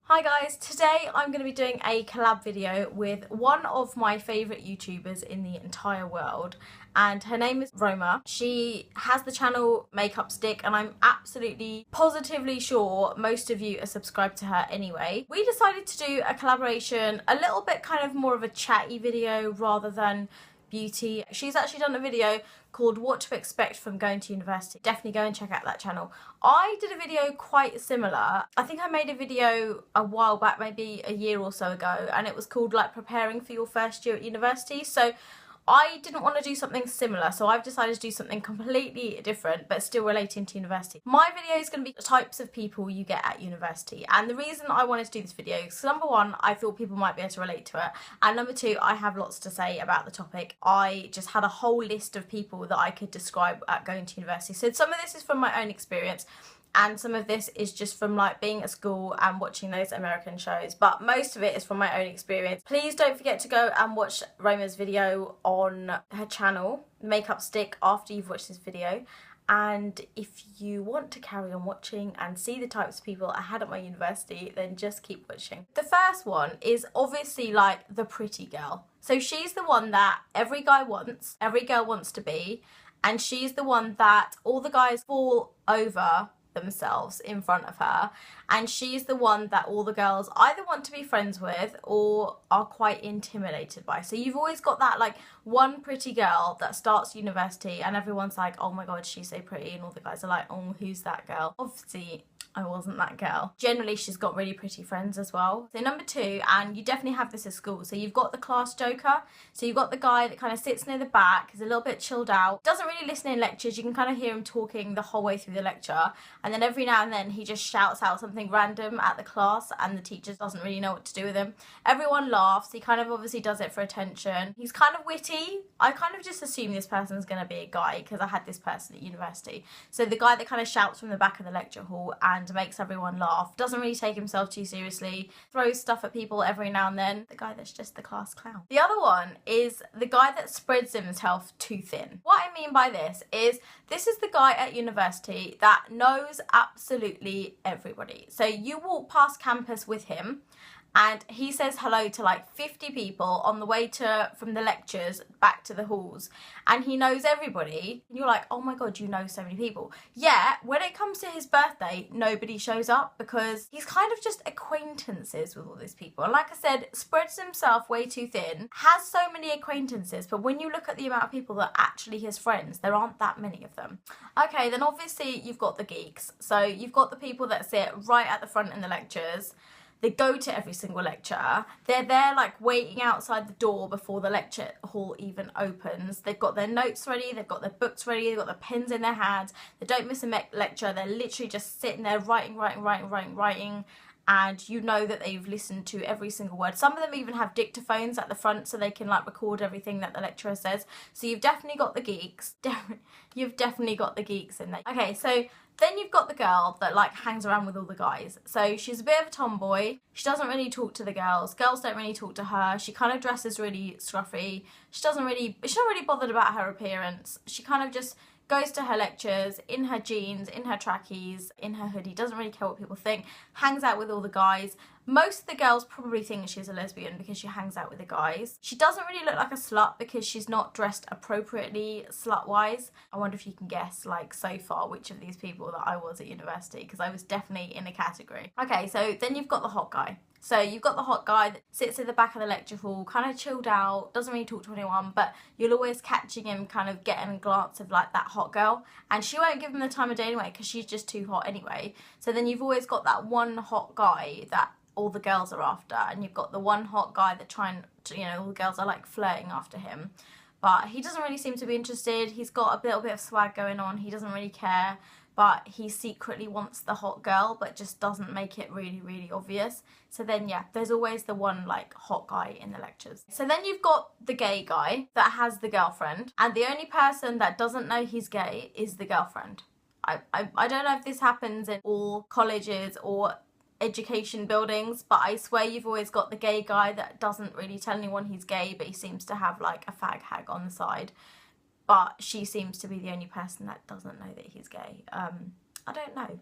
Hi guys, today I'm going to be doing a collab video with one of my favourite YouTubers in the entire world, and her name is Roma. She has the channel MAKEUPSTICK and I'm absolutely positively sure most of you are subscribed to her anyway. We decided to do a collaboration, a little bit kind of more of a chatty video rather than beauty. She's actually done a video called What to Expect from Going to University. Definitely go and check out that channel. I did a video quite similar. I think I made a video a while back, maybe a year or so ago, and it was called like preparing for your first year at university. So I didn't want to do something similar, so I've decided to do something completely different but still relating to university. My video is going to be the types of people you get at university, and the reason I wanted to do this video is number one, I thought people might be able to relate to it, and number two, I have lots to say about the topic. I just had a whole list of people that I could describe at going to university. So some of this is from my own experience, and some of this is just from like being at school and watching those American shows, but most of it is from my own experience. Please don't forget to go and watch Roma's video on her channel, MAKEUPSTICK, after you've watched this video. And if you want to carry on watching and see the types of people I had at my university, then just keep watching. The first one is obviously like the pretty girl. So she's the one that every guy wants, every girl wants to be, and she's the one that all the guys fall over themselves in front of her, and she's the one that all the girls either want to be friends with or are quite intimidated by. So you've always got that like one pretty girl that starts university and everyone's like, oh my god, she's so pretty, and all the guys are like, oh, who's that girl? Obviously I wasn't that girl. Generally she's got really pretty friends as well. So number two, and you definitely have this at school, so you've got the class joker. So you've got the guy that kind of sits near the back, is a little bit chilled out, doesn't really listen in lectures, you can kind of hear him talking the whole way through the lecture, and then every now and then he just shouts out something random at the class and the teacher doesn't really know what to do with him. Everyone laughs, he kind of obviously does it for attention. He's kind of witty. I kind of just assume this person's going to be a guy because I had this person at university. So the guy that kind of shouts from the back of the lecture hall and makes everyone laugh, doesn't really take himself too seriously, throws stuff at people every now and then. The guy that's just the class clown. The other one is the guy that spreads himself too thin. What I mean by this is the guy at university that knows absolutely everybody. So you walk past campus with him and he says hello to like 50 people on the way from the lectures back to the halls, and he knows everybody, and you're like, oh my god, you know so many people. Yet when it comes to his birthday, nobody shows up because he's kind of just acquaintances with all these people. And like I said, spreads himself way too thin, has so many acquaintances, but when you look at the amount of people that are actually his friends, there aren't that many of them. Okay, then obviously you've got the geeks. So you've got the people that sit right at the front in the lectures. They go to every single lecture. They're there like waiting outside the door before the lecture hall even opens. They've got their notes ready, they've got their books ready, they've got their pens in their hands. They don't miss a lecture. They're literally just sitting there writing. And you know that they've listened to every single word. Some of them even have dictaphones at the front so they can like record everything that the lecturer says. So you've definitely got the geeks. You've definitely got the geeks in there. Okay, so then you've got the girl that like hangs around with all the guys. So she's a bit of a tomboy. She doesn't really talk to the girls. Girls don't really talk to her. She kind of dresses really scruffy. She's not really bothered about her appearance. She kind of just goes to her lectures in her jeans, in her trackies, in her hoodie, doesn't really care what people think, hangs out with all the guys. Most of the girls probably think she's a lesbian because she hangs out with the guys. She doesn't really look like a slut because she's not dressed appropriately slut-wise. I wonder if you can guess, like, so far which of these people that I was at university, because I was definitely in a category. Okay, so then you've got the hot guy. So you've got the hot guy that sits at the back of the lecture hall, kind of chilled out, doesn't really talk to anyone, but you'll always catching him kind of getting a glance of like that hot girl, and she won't give him the time of day anyway because she's just too hot anyway. So then you've always got that one hot guy that all the girls are after, and you've got the one hot guy that all the girls are like flirting after him, but he doesn't really seem to be interested. He's got a little bit of swag going on, he doesn't really care, but he secretly wants the hot girl but just doesn't make it really obvious. So then yeah, there's always the one like hot guy in the lectures. So then you've got the gay guy that has the girlfriend, and the only person that doesn't know he's gay is the girlfriend. I don't know if this happens in all colleges or education buildings, but I swear you've always got the gay guy that doesn't really tell anyone he's gay, but he seems to have like a fag hag on the side. But she seems to be the only person that doesn't know that he's gay. I don't know.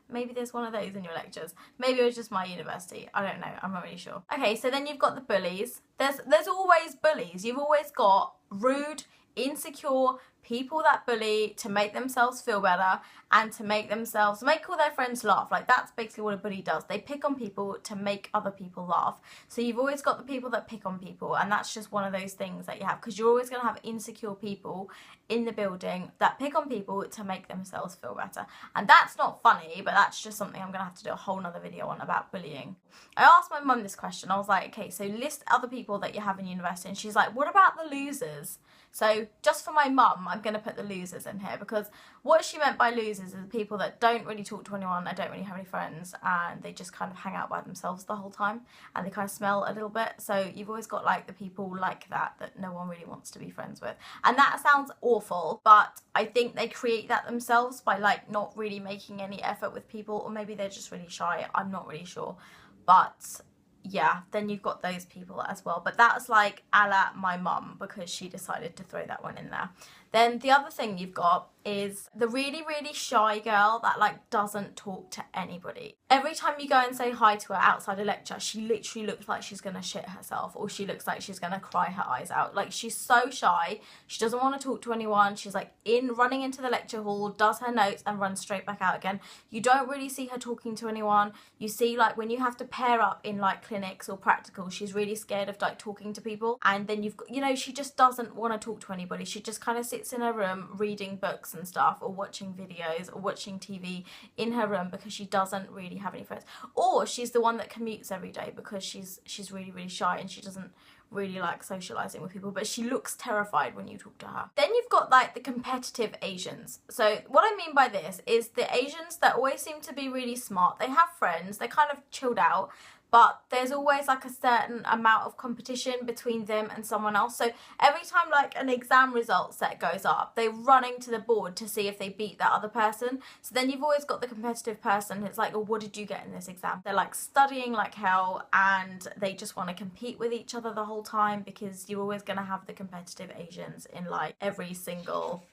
Maybe there's one of those in your lectures. Maybe it was just my university. I don't know. I'm not really sure. Okay, so then you've got the bullies. There's always bullies. You've always got rude, insecure people that bully to make themselves feel better and to make all their friends laugh. Like, that's basically what a bully does. They pick on people to make other people laugh. So you've always got the people that pick on people, and that's just one of those things that you have, because you're always going to have insecure people in the building that pick on people to make themselves feel better. And that's not funny, but that's just something I'm going to have to do a whole nother video on about bullying. I asked my mum this question. I was like, okay, so list other people that you have in university, and she's like, what about the losers? So just for my mum, I'm going to put the losers in here, because what she meant by losers is the people that don't really talk to anyone, they don't really have any friends, and they just kind of hang out by themselves the whole time, and they kind of smell a little bit. So you've always got like the people like that no one really wants to be friends with. And that sounds awful, but I think they create that themselves by like not really making any effort with people, or maybe they're just really shy. I'm not really sure. But yeah, then you've got those people as well. But that's like a la my mum, because she decided to throw that one in there. Then the other thing you've got is the really, really shy girl that like doesn't talk to anybody. Every time you go and say hi to her outside a lecture, she literally looks like she's gonna shit herself, or she looks like she's gonna cry her eyes out. Like, she's so shy, she doesn't want to talk to anyone. She's like running into the lecture hall, does her notes and runs straight back out again. You don't really see her talking to anyone. You see, like, when you have to pair up in like clinics or practicals, she's really scared of like talking to people. And then you've got, you know, she just doesn't want to talk to anybody. She just kind of sits in her room reading books and stuff, or watching videos or watching TV in her room, because she doesn't really have any friends. Or she's the one that commutes every day because she's really, really shy and she doesn't really like socializing with people, but she looks terrified when you talk to her. Then you've got like the competitive Asians. So what I mean by this is the Asians that always seem to be really smart. They have friends, they're kind of chilled out, but there's always like a certain amount of competition between them and someone else. So every time like an exam result set goes up, they're running to the board to see if they beat that other person. So then you've always got the competitive person. It's like, well, what did you get in this exam? They're like studying like hell, and they just want to compete with each other the whole time, because you're always going to have the competitive Asians in like every single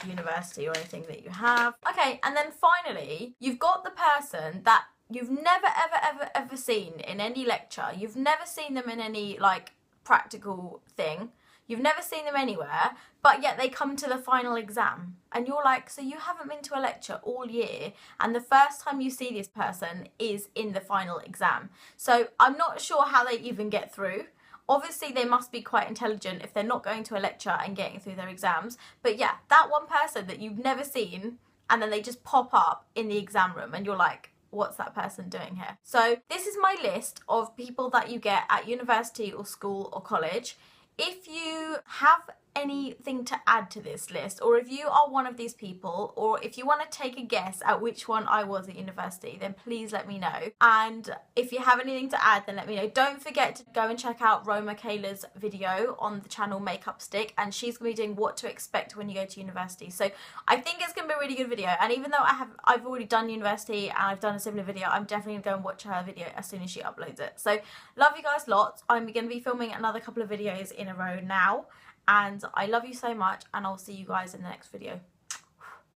university or anything that you have. Okay, and then finally, you've got the person that you've never, ever seen in any lecture. You've never seen them in any like practical thing. You've never seen them anywhere, but yet they come to the final exam. And you're like, so you haven't been to a lecture all year, and the first time you see this person is in the final exam. So I'm not sure how they even get through. Obviously, they must be quite intelligent if they're not going to a lecture and getting through their exams. But yeah, that one person that you've never seen, and then they just pop up in the exam room, and you're like, what's that person doing here? So this is my list of people that you get at university or school or college. If you have anything to add to this list, or if you are one of these people, or if you want to take a guess at which one I was at university, then please let me know. And if you have anything to add, then let me know. Don't forget to go and check out RomaKayla's video on the channel MAKEUPSTICK, and she's going to be doing what to expect when you go to university. So I think it's going to be a really good video, and even though I've already done university and I've done a similar video, I'm definitely going to go and watch her video as soon as she uploads it. So love you guys lots. I'm going to be filming another couple of videos in a row now. And I love you so much, and I'll see you guys in the next video.